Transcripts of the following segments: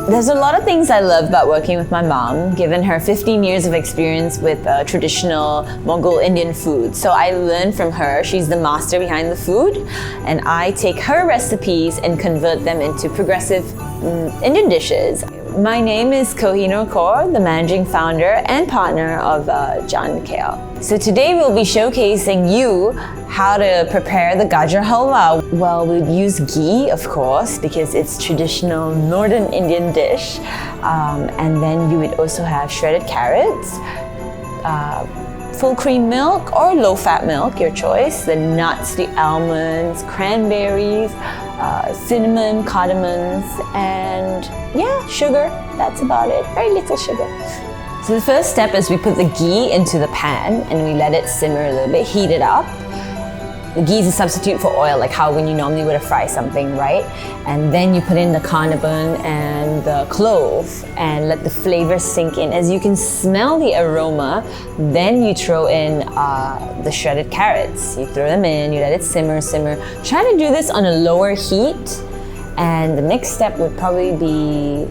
There's a lot of things I love about working with my mom, given her 15 years of experience with traditional Mongol Indian food. So I learned from her. She's the master behind the food, and I take her recipes and convert them into progressive Indian dishes. My name is Kohinoor Kaur, the managing founder and partner of Jhann. So today we'll be showcasing you how to prepare the Gajar Halwa. Well, we'd use ghee, of course, because it's traditional northern Indian dish. And then you would also have shredded carrots, full cream milk or low fat milk, your choice, the nuts, the almonds, cranberries, cinnamon, cardamoms, and yeah, sugar. That's about it. Very little sugar. So the first step is we put the ghee into the pan and we let it simmer a little bit, heat it up. The ghee is a substitute for oil, like how when you normally would have fried something, right? And then you put in the cardamom and the clove and let the flavor sink in. As you can smell the aroma, then you throw in the shredded carrots. You throw them in, you let it simmer. Try to do this on a lower heat. And the next step would probably be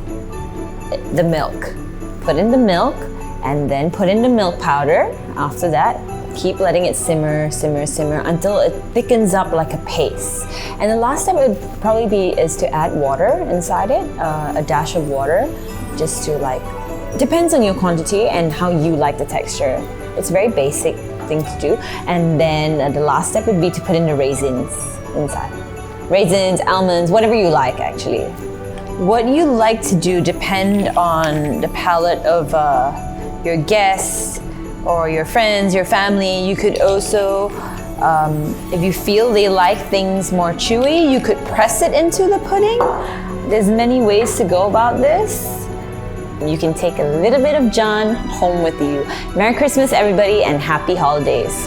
the milk. Put in the milk and then put in the milk powder. After that, keep letting it simmer until it thickens up like a paste. And the last step would probably is to add water inside it, a dash of water, just to depends on your quantity and how you like the texture. It's a very basic thing to do. And then the last step would be to put in the raisins inside. Raisins, almonds, whatever you like actually. What you like to do depend on the palate of your guests or your friends, your family. You could also, if you feel they like things more chewy, you could press it into the pudding. There's many ways to go about this. You can take a little bit of Jhann home with you. Merry Christmas, everybody, and happy holidays.